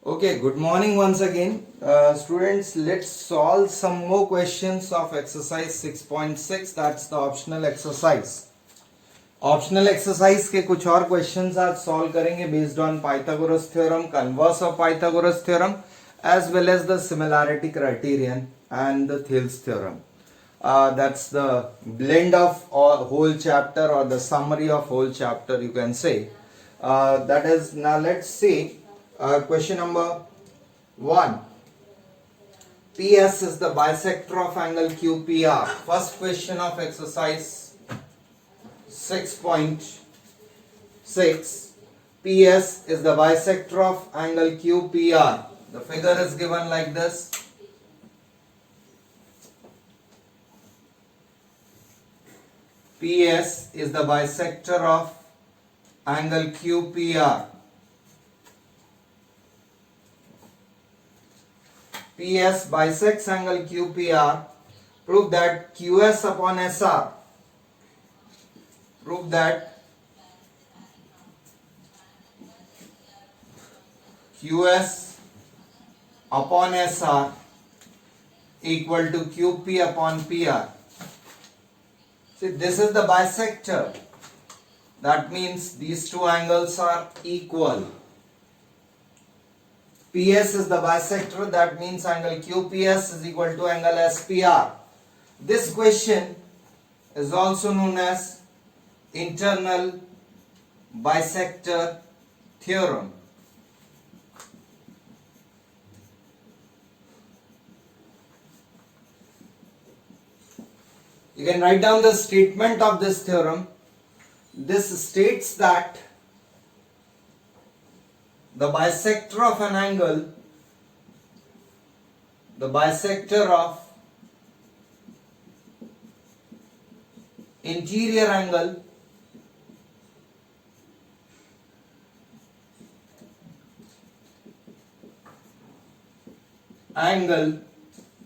Okay, good morning once again. Students, let's solve some more questions of exercise 6.6. That's the optional exercise. Optional exercise के कुछ और questions आज solve करेंगे based on Pythagoras theorem, converse of Pythagoras theorem, as well as the similarity criterion and the Thales theorem. That's the blend of whole chapter or the summary of whole chapter, you can say. That is, now let's see question number 1. PS is the bisector of angle QPR. First question of exercise 6.6. PS is the bisector of angle QPR. The figure is given like this. PS is the bisector of angle QPR. PS bisects angle QPR. Prove that QS upon SR. Prove that QS upon SR equal to QP upon PR. See, this is the bisector. That means these two angles are equal. PS is the bisector. That means angle QPS is equal to angle SPR. This question is also known as internal bisector theorem. You can write down the statement of this theorem. This states that the bisector of an angle, the bisector of interior angle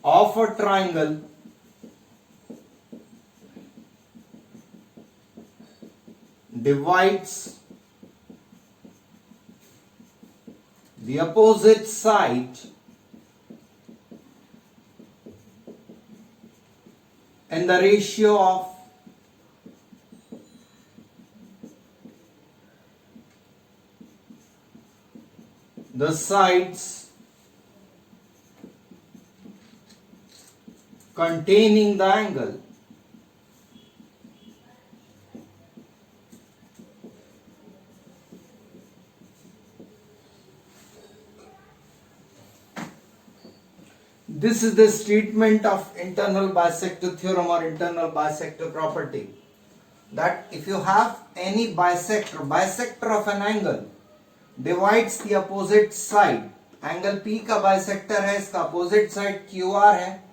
of a triangle divides the opposite side in the ratio of the sides containing the angle. This is the statement of internal bisector theorem or internal bisector property. That if you have any bisector of an angle divides the opposite side, angle P का bisector है, इसका opposite side QR है,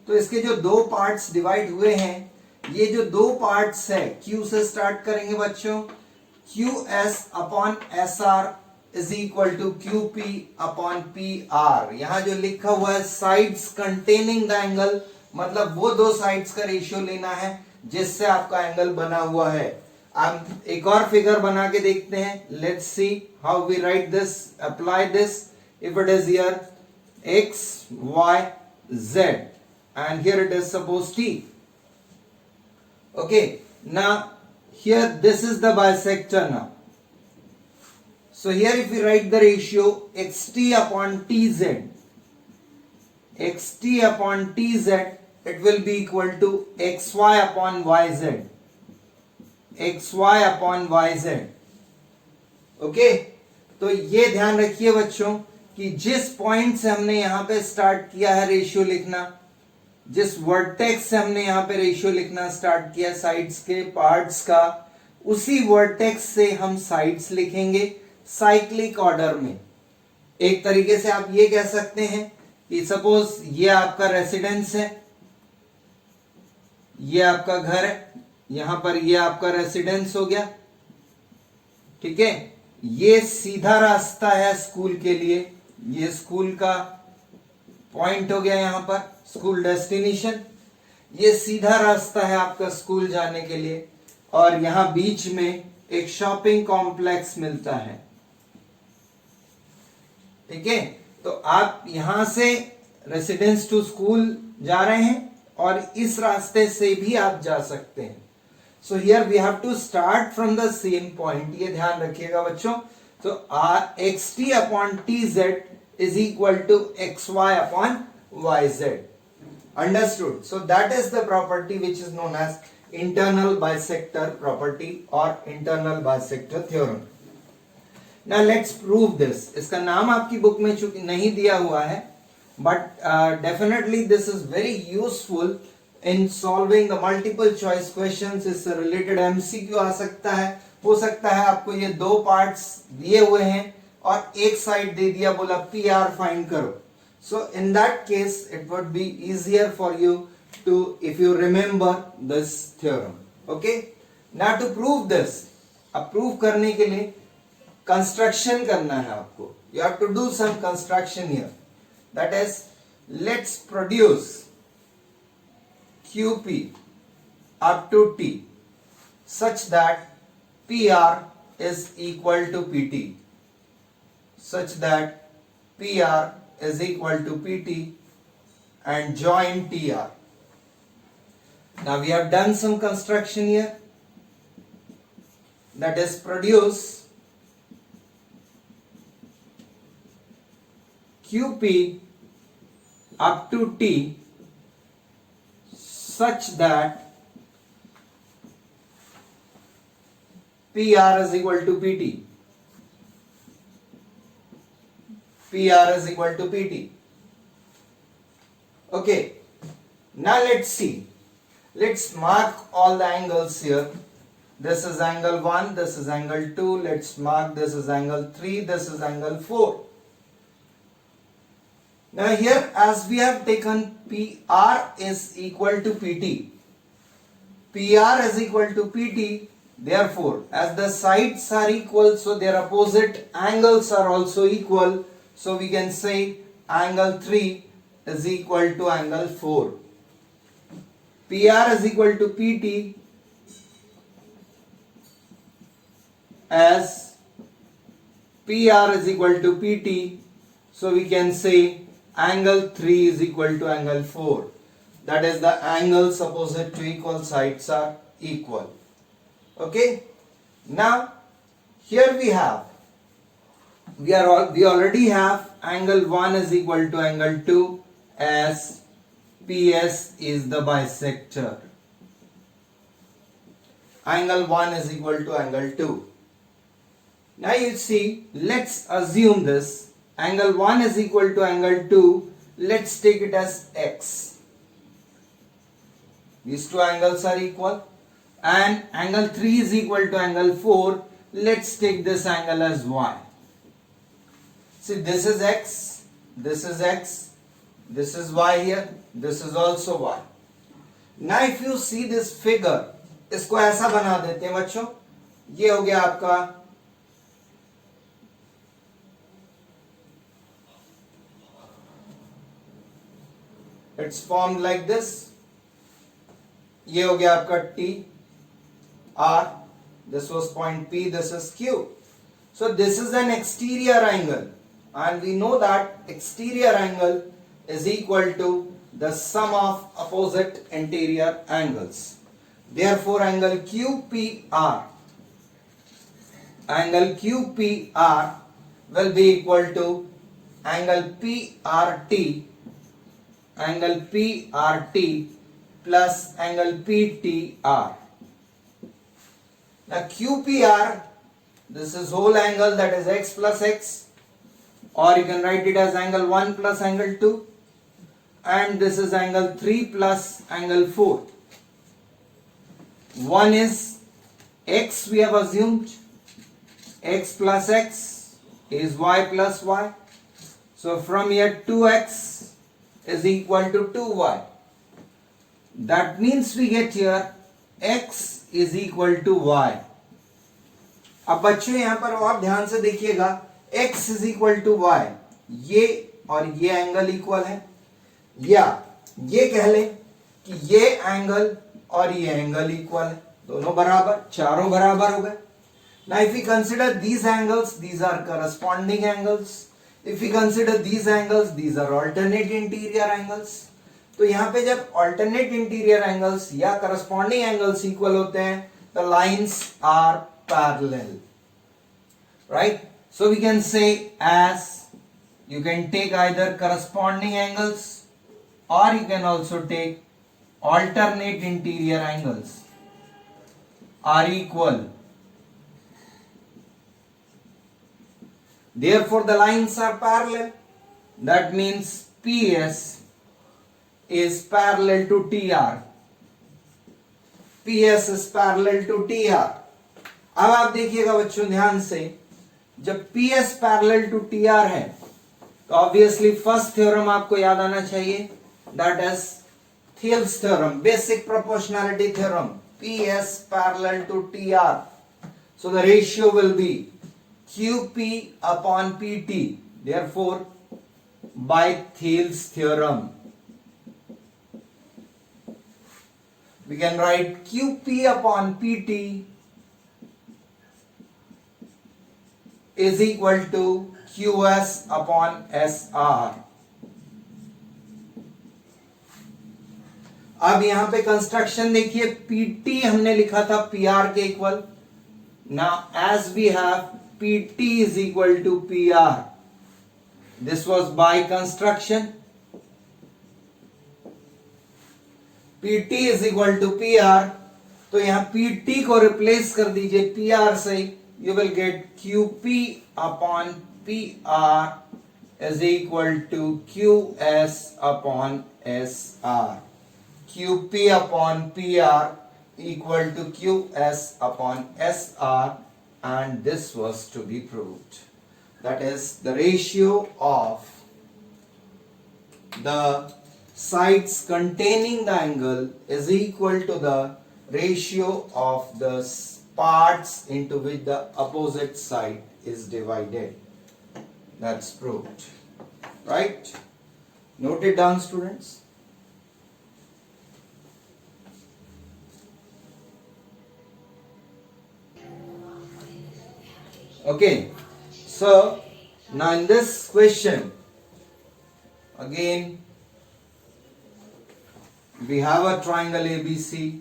तो इसके जो दो parts divide हुए हैं, ये जो दो पार्ट्स है, Q से स्टार्ट करेंगे बच्चों, QS upon SR is equal to QP upon PR. यहां जो लिखा हुआ है साइड्स कंटेनिंग द एंगल, मतलब वो दो साइड्स का रेशियो लेना है जिससे आपका एंगल बना हुआ है. अब एक और फिगर बना के देखते हैं. Let's see how we write this, apply this. If it is here x y z and here it is suppose t. Okay, now here this is the bisector now. So here if we write the ratio xt upon tz, xt upon tz, it will be equal to xy upon yz, xy upon yz. Okay, तो ये ध्यान रखिए बच्चों कि जिस point से हमने यहां पे स्टार्ट किया है रेशियो लिखना, जिस वर्टेक्स से हमने यहां पे रेशियो लिखना स्टार्ट किया साइड्स के पार्ट्स का, उसी वर्टेक्स से हम साइड्स लिखेंगे साइक्लिक ऑर्डर में. एक तरीके से आप ये कह सकते हैं कि सपोज ये आपका रेसिडेंस है, ये आपका घर है, यहां पर ये आपका रेसिडेंस हो गया, ठीक है. ये सीधा रास्ता है स्कूल के लिए, ये स्कूल का पॉइंट हो गया, यहां पर स्कूल डेस्टिनेशन. ये सीधा रास्ता है आपका स्कूल जाने के लिए, और यहां बीच में एक शॉपिंग कॉम्प्लेक्स मिलता है. ठीक है, तो आप यहां से रेसिडेंस टू स्कूल जा रहे हैं और इस रास्ते से भी आप जा सकते हैं. So here we have to start from the same point. ये ध्यान रखिएगा बच्चों. तो X T upon T Z is equal to X Y upon Y Z. Understood? So that is the property which is known as internal bisector property or internal bisector theorem. Now let's prove this. इसका नाम आपकी book में चूंकि नहीं दिया हुआ है, but definitely this is very useful in solving the multiple choice questions. इससे related MCQ आ सकता है. हो सकता है आपको ये दो parts दिए हुए हैं और एक साइड दे दिया, बोला PR फाइंड करो. So in that case it would be easier for you to, if you remember this theorem. Okay, now to prove this, अब prove करने के लिए construction करना है आपको. You have to do some construction here. That is, let's produce QP up to T such that PR is equal to PT, such that PR is equal to PT and join TR. Now we have done some construction here. That is, produce QP up to T such that PR is equal to PT. PR is equal to PT. Okay, now let's see. Let's mark all the angles here. This is angle 1, this is angle 2. Let's mark this is angle 3, this is angle 4. Now here, as we have taken PR is equal to PT. PR is equal to PT. Therefore, as the sides are equal, so their opposite angles are also equal. So we can say angle 3 is equal to angle 4. PR is equal to PT as PR is equal to PT. So we can say angle 3 is equal to angle 4. That is, the angles opposite to equal sides are equal. Okay. Now here we already have angle 1 is equal to angle 2 as PS is the bisector. Angle 1 is equal to angle 2. Now you see, let's assume this angle 1 is equal to angle 2. Let's take it as X. These two angles are equal. And angle 3 is equal to angle 4. Let's take this angle as Y. See, this is X, this is X, this is Y here, this is also Y. Now if you see this figure, इसको ऐसा बना देते हैं बच्चों. ये हो गया आपका it's formed like this. ये हो गया आपका T, R, this was point P, this is Q. So this is an exterior angle. And we know that exterior angle is equal to the sum of opposite interior angles. Therefore, angle QPR will be equal to angle PRT plus angle PTR. Now QPR, this is whole angle, that is X plus X. Or you can write it as angle 1 plus angle 2, and this is angle 3 plus angle 4. 1 is X, we have assumed. X plus X is Y plus Y. So from here 2X is equal to 2Y. That means we get here X is equal to Y. अब बच्चों यहाँ पर और ध्यान से देखिएगा, x is equal to y, ये और ये एंगल इक्वल है, या ये कह लें कि ये एंगल और ये एंगल इक्वल है, दोनों बराबर, चारों बराबर हो गए. Now if we consider these angles, these are corresponding angles. If we consider these angles, these are alternate interior angles. तो यहाँ पे जब alternate interior angles या corresponding angles equal होते हैं, the lines are parallel, right? So we can say as you can take either corresponding angles or you can also take alternate interior angles are equal. Therefore the lines are parallel. That means PS is parallel to TR. PS is parallel to TR. अब आप देखिएगा बच्चों ध्यान से, जब PS parallel to TR है तो obviously first theorem आपको याद आना चाहिए, that is Thales theorem, basic proportionality theorem. PS parallel to TR, so the ratio will be QP upon PT. Therefore by Thiel's theorem we can write QP upon PT is equal to QS upon SR. अब यहां पे construction देखिए, PT हमने लिखा था PR के equal. Now as we have PT is equal to PR, this was by construction. PT is equal to PR, तो यहां PT को रिप्लेस कर दीजिए PR से, you will get QP upon PR is equal to QS upon SR. QP upon PR equal to QS upon SR, and this was to be proved. That is, the ratio of the sides containing the angle is equal to the ratio of the parts into which the opposite side is divided. That's proved. Right? Note it down, students. Okay, so now in this question again we have a triangle ABC.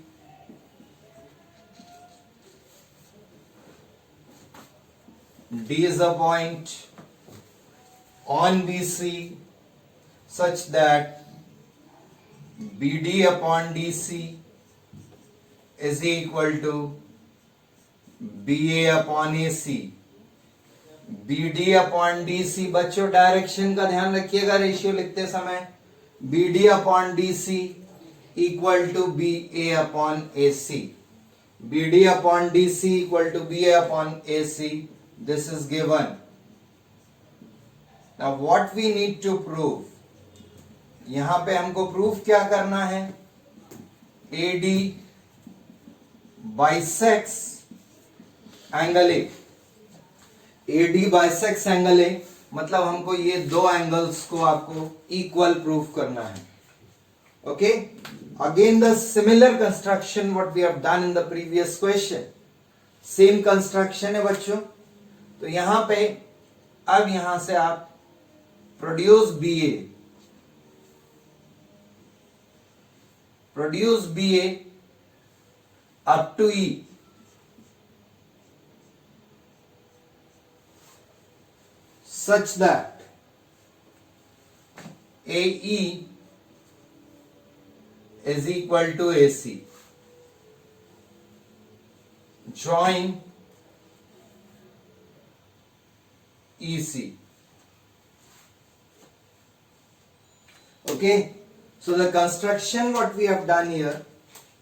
D is a point on BC such that BD upon DC is equal to BA upon AC. BD upon DC, बच्चों direction का ध्यान रखिएगा ratio लिखते समय. BD upon DC equal to BA upon AC. BD upon DC equal to BA upon AC. This is given. Now what we need to prove? यहां पे हमको proof क्या करना है? AD bisects angle A. AD bisects angle A, मतलब हमको ये दो एंगल्स को आपको इक्वल प्रूफ करना है. Okay, again the similar construction what we have done in the previous question. Same construction है बच्चों. तो यहां पे अब यहां से आप produce BA up to E such that AE is equal to AC. Join EC. Okay, so the construction what we have done here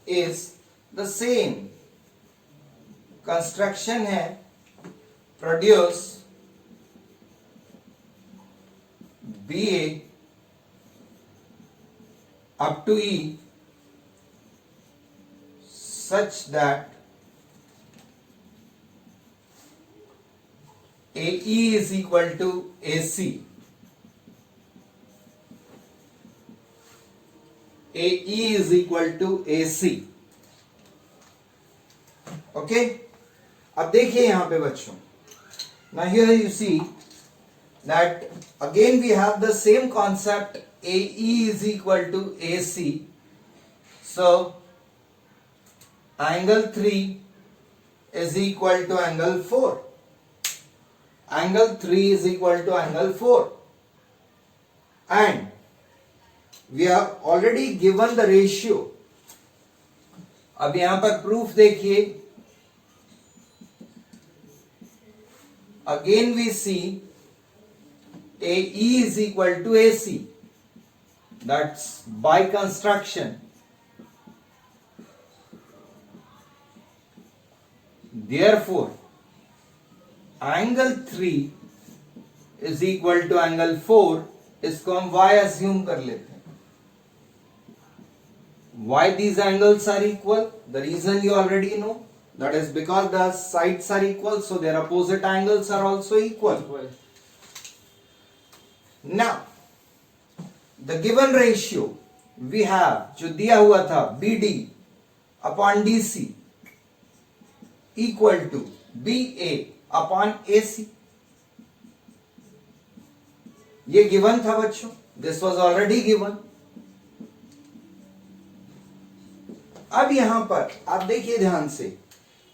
is the same construction है. Produce BA up to E such that AE is equal to AC. AE is equal to AC. Okay, अब देखिए यहां पे बच्चों, now here you see that Again we have the same concept, AE is equal to AC. So angle 3 is equal to angle 4. Angle 3 is equal to angle 4. And we have already given the ratio. अब यहां पर proof देखिए. Again we see AE is equal to AC. That's by construction. Therefore, angle 3 is equal to angle 4. इसको हम y assume कर लेते हैं. Why these angles are equal? The reason you already know. That is because the sides are equal, so their opposite angles are also equal. Now, the given ratio we have, जो दिया हुआ था, BD upon DC equal to BA upon AC. ये given था बच्चों. This was already given. अब यहां पर आप देखिए ध्यान से,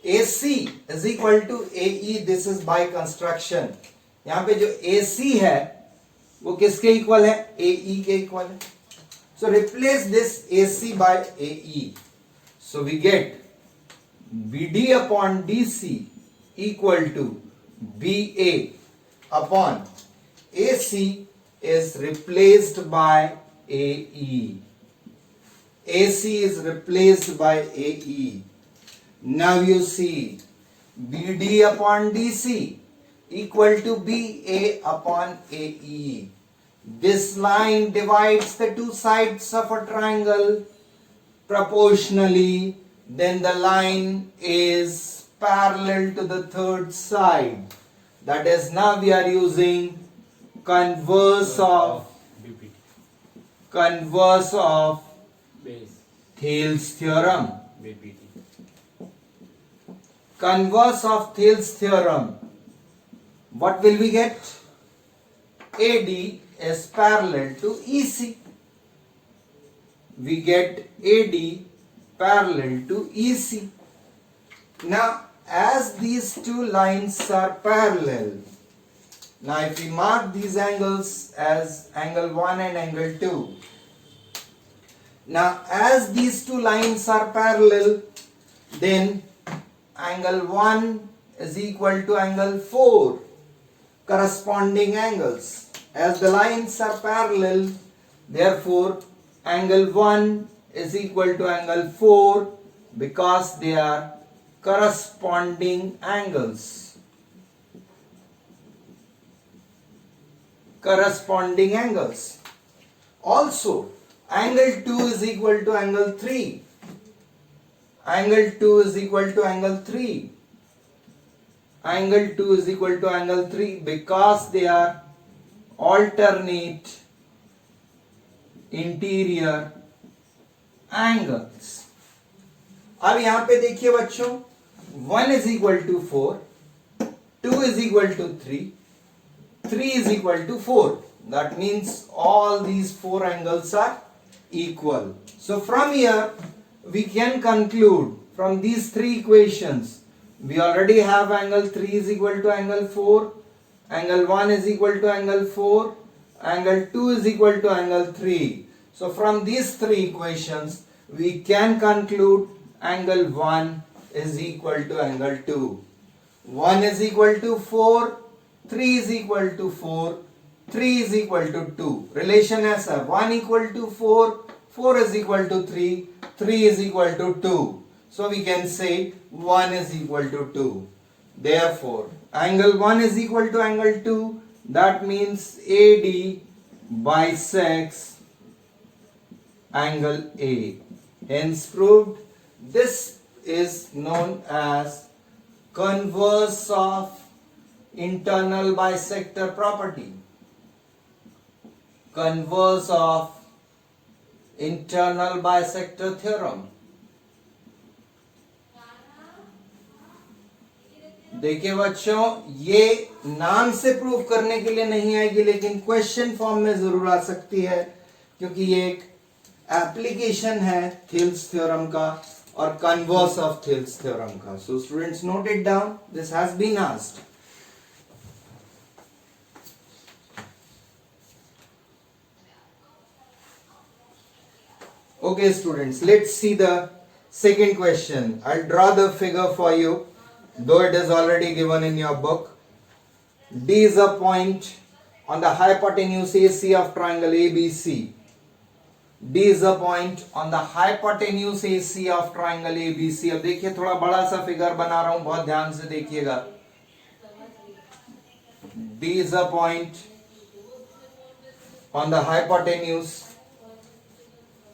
AC is equal to AE. This is by construction. यहां पे जो AC है वो किसके इक्वल है? AE के इक्वल है. So replace this AC by AE. So we get BD upon DC equal to BA upon AC is replaced by AE. AC is replaced by AE. Now you see BD upon DC equal to BA upon AE. This line divides the two sides of a triangle proportionally. Then the line is parallel to the third side. That is, now we are using converse of Thales theorem. Converse of Thales theorem. What will we get? AD is parallel to EC. We get AD parallel to EC. Now, as these two lines are parallel, now if we mark these angles as angle 1 and angle 2, now as these two lines are parallel, then angle 1 is equal to angle 4, corresponding angles. As the lines are parallel, therefore angle 1 is equal to angle 4 because they are corresponding angles. Corresponding angles. Also, angle 2 is equal to angle 3. Angle 2 is equal to angle 3. Angle 2 is equal to angle 3 because they are alternate interior angles. अब यहां पे देखिए बच्चों, 1 is equal to 4, 2 is equal to 3, 3 is equal to 4. That means all these four angles are equal. So from here we can conclude from these three equations, we already have angle 3 is equal to angle 4, angle 1 is equal to angle 4, angle 2 is equal to angle 3. So from these three equations we can conclude angle 1 is equal to angle 2. 1 is equal to 4, 3 is equal to 4, 3 is equal to 2. Relation ऐसा, 1 equal to 4, 4 is equal to 3, 3 is equal to 2. So we can say 1 is equal to 2. Therefore, angle 1 is equal to angle 2. That means AD bisects angle A. Hence proved. This is known as converse of internal bisector property. Converse of internal bisector theorem. देखिए बच्चों, ये नाम से prove करने के लिए नहीं आएगी, लेकिन क्वेश्चन फॉर्म में जरूर आ सकती है, क्योंकि ये एक एप्लीकेशन है थिल्स थ्योरम का और कन्वर्स ऑफ थिल्स थ्योरम का. So students, note it down, this has been asked. Okay students, let's see the second question. I'll draw the figure for you, though it is already given in your book. D is a point on the hypotenuse AC of triangle ABC. D is a point on the hypotenuse AC of triangle ABC. अब देखिए, थोड़ा बड़ा सा figure बना रहा हूं, बहुत ध्यान से देखिएगा. D is a point on the hypotenuse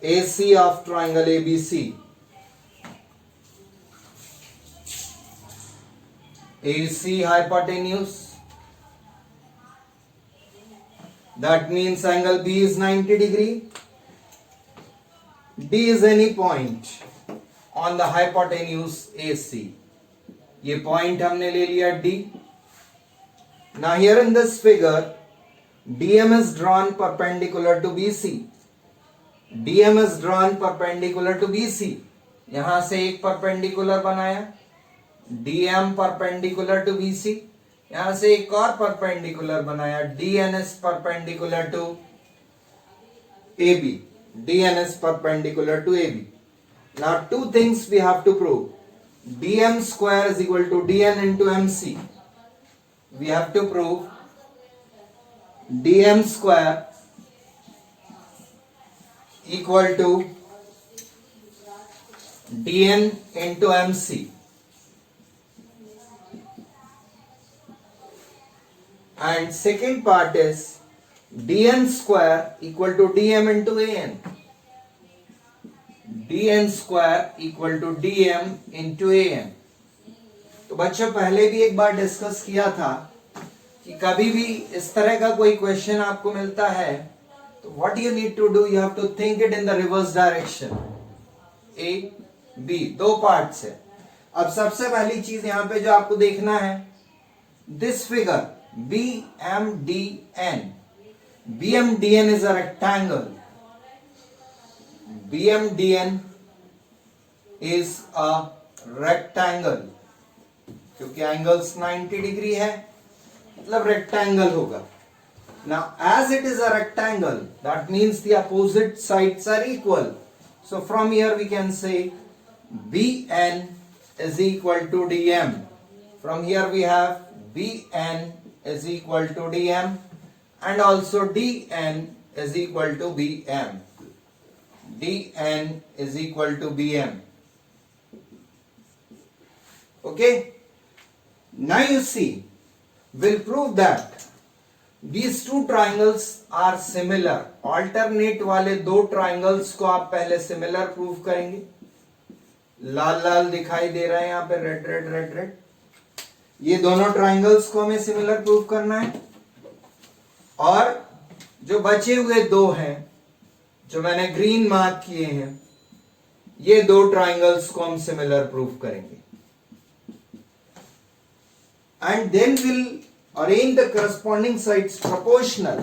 AC of triangle ABC. AC hypotenuse, that means angle B is 90 degree. D is any point on the hypotenuse AC. ये point हमने ले लिया D. Now here in this figure, DM is drawn perpendicular to BC. DM is drawn perpendicular to BC. यहां से एक perpendicular बनाया, DM perpendicular to BC. यहां से एक और परपेंडिकुलर बनाया, DN is perpendicular to AB. DN is perpendicular to AB. Now two things we have to prove. DM square is equal to DN into MC. We have to prove DM square equal to dn into mc, and second part is dn square equal to dm into an. dn square equal to dm into an. तो बच्चों, पहले भी एक बार discuss किया था कि कभी भी इस तरह का कोई क्वेश्चन आपको मिलता है तो what you need to do, you have to think it in the reverse direction. A, B, दो पार्ट्स है. अब सबसे पहली चीज यहां पे जो आपको देखना है, this figure BMDN. BMDN is a rectangle. BMDN is a rectangle. क्योंकि एंगल्स 90 डिग्री है, मतलब रेक्टेंगल होगा. Now, as it is a rectangle, that means the opposite sides are equal. So, from here we can say BN is equal to DM. From here we have BN is equal to DM, and also DN is equal to BM. DN is equal to BM. Okay? Now you see, we'll prove that These two triangles are similar. Alternate वाले दो triangles को आप पहले similar prove करेंगे. लाल लाल दिखाई दे रहा है यहाँ पे, रेड रेड रेड रेड. ये दोनों triangles को हमें similar prove करना है. और जो बचे हुए दो हैं, जो मैंने green मार्क किए हैं, ये दो triangles को हम similar prove करेंगे. And then we'll arrange the corresponding sides proportional.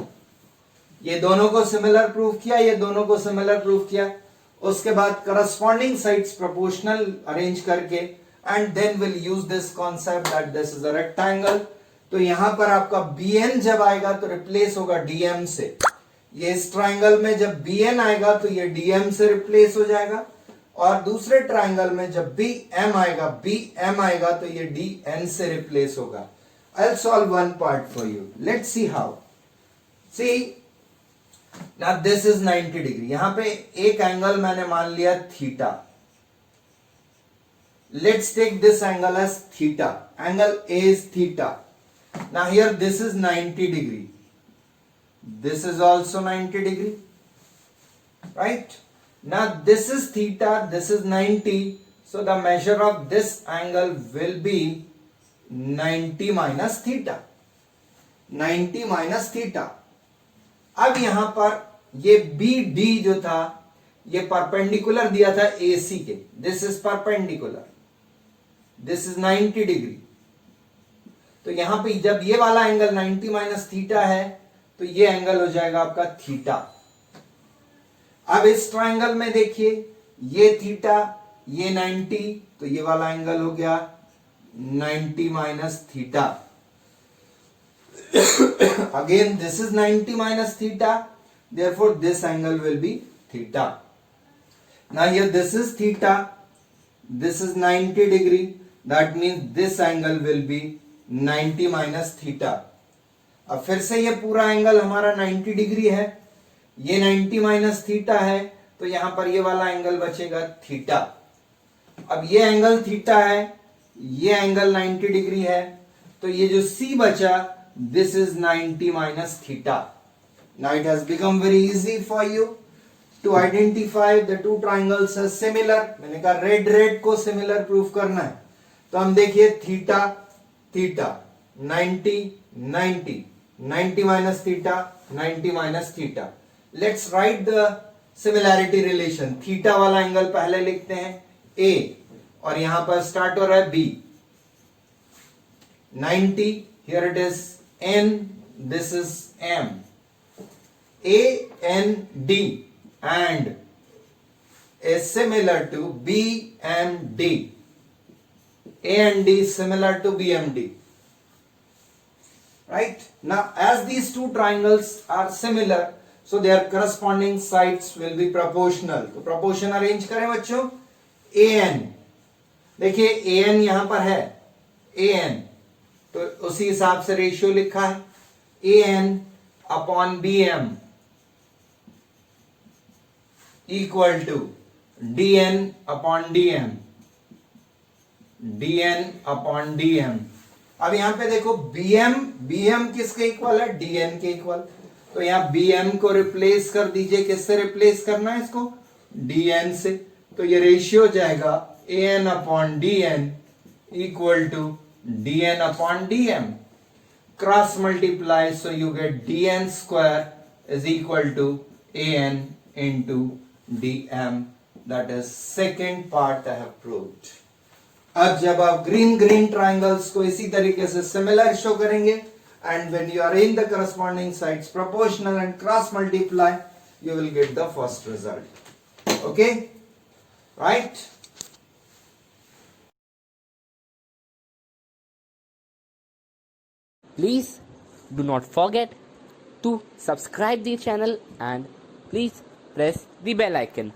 ये दोनों को सिमिलर प्रूव किया, ये दोनों को सिमिलर प्रूव किया, उसके बाद corresponding sides proportional अरेंज करके, and then we'll use this concept that this is a rectangle. तो यहां पर आपका BN जब आएगा तो रिप्लेस होगा DM से. ये इस ट्राइंगल में जब BN आएगा तो ये DM से रिप्लेस हो जाएगा, और दूसरे ट्राइंगल में जब BM आएगा तो ये DN से रिप्लेस होगा. I'll solve one part for you. Let's see how. See, now this is 90 degree. यहां पे एक एंगल मैंने मान लिया theta. Let's take this angle as theta. Angle A is theta. Now here this is 90 degree. This is also 90 degree. Right? Now this is theta, this is 90. So the measure of this angle will be 90 minus theta. 90 minus theta. अब यहां पर ये BD जो था, ये perpendicular दिया था AC के. This is perpendicular, this is 90 degree. तो यहां पे जब ये वाला एंगल 90 माइनस थीटा है तो ये एंगल हो जाएगा आपका थीटा। अब इस ट्राइंगल में देखिए, ये थीटा, ये 90, तो ये वाला एंगल हो गया 90 minus theta. Again this is 90 minus theta, therefore this angle will be theta. Now here this is theta, this is 90 degree, that means this angle will be 90 minus theta. अब फिर से ये पूरा एंगल हमारा 90 degree है, ये 90 minus theta है, तो यहां पर ये वाला एंगल बचेगा थीटा। अब ये एंगल थीटा है, ये एंगल 90 डिग्री है, तो ये जो C बचा, this is 90 minus theta. Now it has become very easy for you to identify the two triangles as similar. मैंने कहा रेड को सिमिलर प्रूफ करना है, तो हम देखिए theta theta 90 90 90 minus theta 90 minus theta. Let's write the similarity relation. Theta वाला angle पहले लिखते हैं A, और यहां पर स्टार्ट हो रहा है B। 90, here it is N, this is M. A and D and is similar to B and D. A and D is similar to B and D. Right? Now as these two triangles are similar, so their corresponding sides will be proportional. तो proportion arrange करें बच्चों। AN, देखिए AN यहां पर है, AN, तो उसी हिसाब से रेशियो लिखा है AN upon BM equal to DN upon DM, DN upon DM। अब यहां पे देखो BM किसके इक्वल है, DN के इक्वल, तो यहां BM को रिप्लेस कर दीजिए। किससे रिप्लेस करना है इसको, DN से, तो ये रेशियो हो जाएगा AN upon DN equal to dn upon dm. Cross multiply, so you get dn square is equal to an into dm. That is second part I have proved. अब जब आप ग्रीन ट्राइंगल्स को इसी तरीके से similar show करेंगे, and when you arrange the corresponding sides proportional and cross multiply, you will get the first result. Okay, right? Please do not forget to subscribe the channel and please press the bell icon.